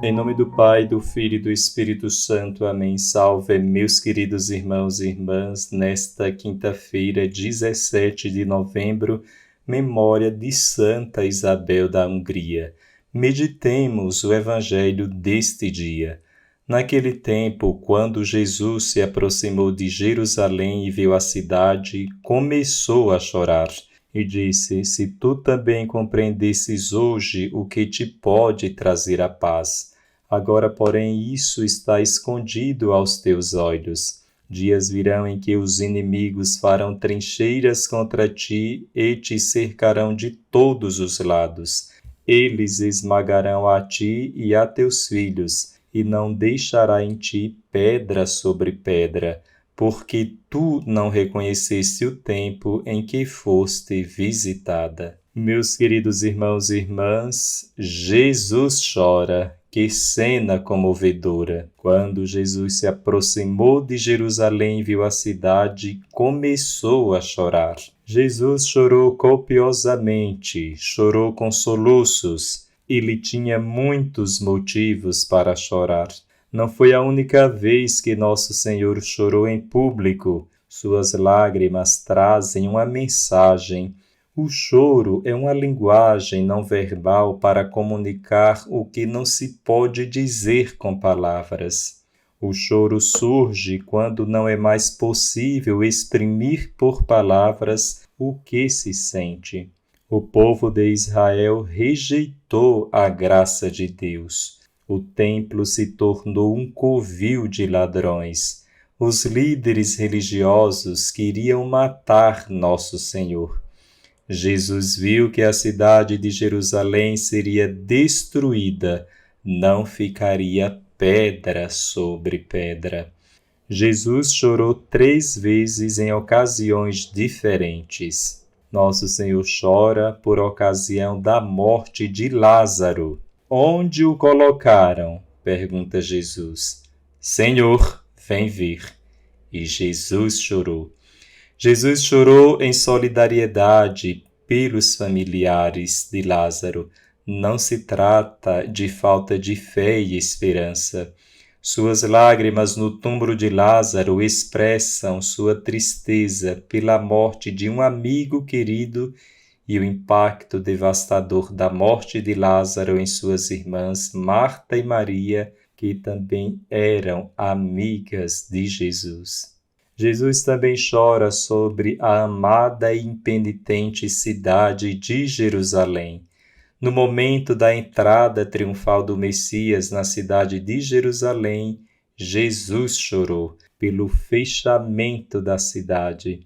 Em nome do Pai, do Filho e do Espírito Santo. Amém. Salve, meus queridos irmãos e irmãs, nesta quinta-feira, 17 de novembro, memória de Santa Isabel da Hungria. Meditemos o Evangelho deste dia. Naquele tempo, quando Jesus se aproximou de Jerusalém e viu a cidade, começou a chorar e disse: Se tu também compreendesses hoje o que te pode trazer a paz. Agora, porém, isso está escondido aos teus olhos. Dias virão em que os inimigos farão trincheiras contra ti e te cercarão de todos os lados. Eles esmagarão a ti e a teus filhos, e não deixará em ti pedra sobre pedra, porque tu não reconheceste o tempo em que foste visitada. Meus queridos irmãos e irmãs, Jesus chora. Que cena comovedora! Quando Jesus se aproximou de Jerusalém e viu a cidade, começou a chorar. Jesus chorou copiosamente, chorou com soluços. Ele tinha muitos motivos para chorar. Não foi a única vez que Nosso Senhor chorou em público. Suas lágrimas trazem uma mensagem. O choro é uma linguagem não verbal para comunicar o que não se pode dizer com palavras. O choro surge quando não é mais possível exprimir por palavras o que se sente. O povo de Israel rejeitou a graça de Deus. O templo se tornou um covil de ladrões. Os líderes religiosos queriam matar Nosso Senhor. Jesus viu que a cidade de Jerusalém seria destruída, não ficaria pedra sobre pedra. Jesus chorou 3 vezes em ocasiões diferentes. Nosso Senhor chora por ocasião da morte de Lázaro. Onde o colocaram? Pergunta Jesus. Senhor, vem ver. E Jesus chorou. Jesus chorou em solidariedade pelos familiares de Lázaro. Não se trata de falta de fé e esperança. Suas lágrimas no túmulo de Lázaro expressam sua tristeza pela morte de um amigo querido e o impacto devastador da morte de Lázaro em suas irmãs Marta e Maria, que também eram amigas de Jesus. Jesus também chora sobre a amada e impenitente cidade de Jerusalém. No momento da entrada triunfal do Messias na cidade de Jerusalém, Jesus chorou pelo fechamento da cidade.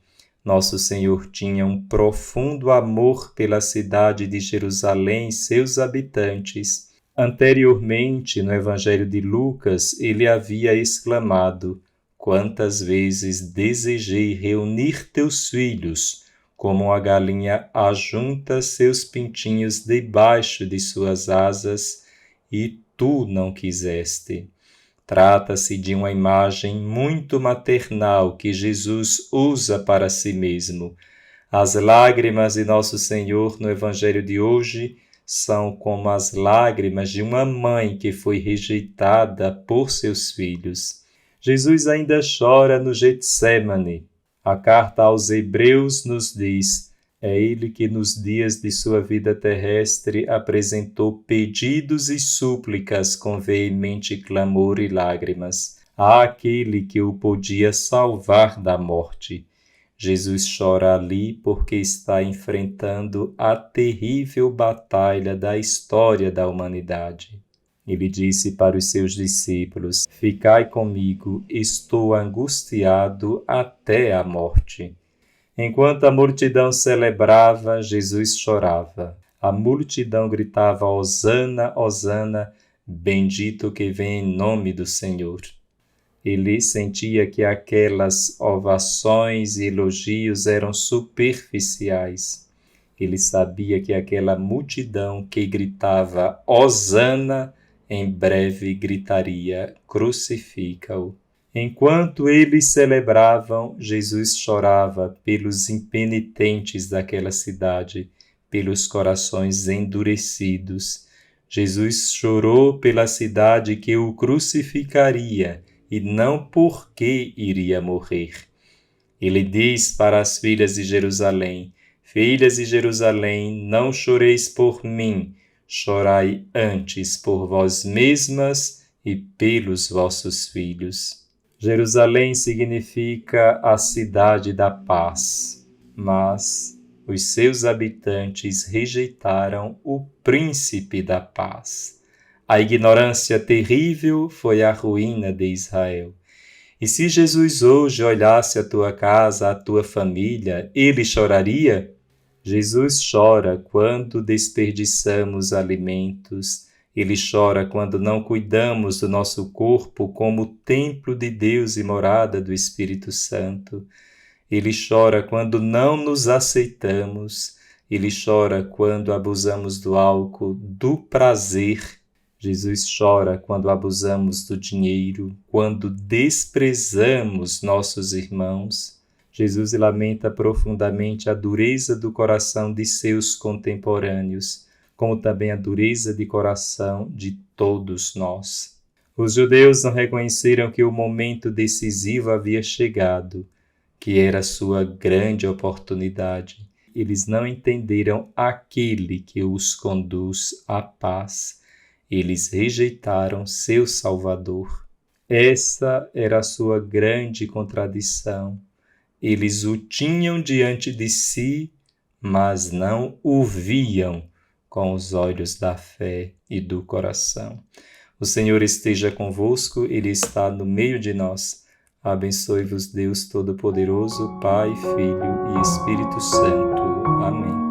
Nosso Senhor tinha um profundo amor pela cidade de Jerusalém e seus habitantes. Anteriormente, no Evangelho de Lucas, ele havia exclamado: Quantas vezes desejei reunir teus filhos, como a galinha ajunta seus pintinhos debaixo de suas asas, e tu não quiseste. Trata-se de uma imagem muito maternal que Jesus usa para si mesmo. As lágrimas de Nosso Senhor no Evangelho de hoje são como as lágrimas de uma mãe que foi rejeitada por seus filhos. Jesus ainda chora no Getsêmani. A carta aos Hebreus nos diz: é ele que nos dias de sua vida terrestre apresentou pedidos e súplicas com veemente clamor e lágrimas àquele que o podia salvar da morte. Jesus chora ali porque está enfrentando a terrível batalha da história da humanidade. Ele disse para os seus discípulos: Ficai comigo, estou angustiado até a morte. Enquanto a multidão celebrava, Jesus chorava. A multidão gritava: Hosana, Hosana, bendito que vem em nome do Senhor. Ele sentia que aquelas ovações e elogios eram superficiais. Ele sabia que aquela multidão que gritava Hosana em breve gritaria: crucifica-o. Enquanto eles celebravam, Jesus chorava pelos impenitentes daquela cidade, pelos corações endurecidos. Jesus chorou pela cidade que o crucificaria e não porque iria morrer. Ele diz para as filhas de Jerusalém: Filhas de Jerusalém, não choreis por mim, chorai antes por vós mesmas e pelos vossos filhos. Jerusalém significa a cidade da paz, mas os seus habitantes rejeitaram o príncipe da paz. A ignorância terrível foi a ruína de Israel. E se Jesus hoje olhasse a tua casa, a tua família, ele choraria? Jesus chora quando desperdiçamos alimentos. Ele chora quando não cuidamos do nosso corpo como templo de Deus e morada do Espírito Santo. Ele chora quando não nos aceitamos. Ele chora quando abusamos do álcool, do prazer. Jesus chora quando abusamos do dinheiro, quando desprezamos nossos irmãos. Jesus lamenta profundamente a dureza do coração de seus contemporâneos, como também a dureza de coração de todos nós. Os judeus não reconheceram que o momento decisivo havia chegado, que era sua grande oportunidade. Eles não entenderam aquele que os conduz à paz. Eles rejeitaram seu Salvador. Essa era a sua grande contradição. Eles o tinham diante de si, mas não o viam com os olhos da fé e do coração. O Senhor esteja convosco, Ele está no meio de nós. Abençoe-vos Deus Todo-Poderoso, Pai, Filho e Espírito Santo. Amém.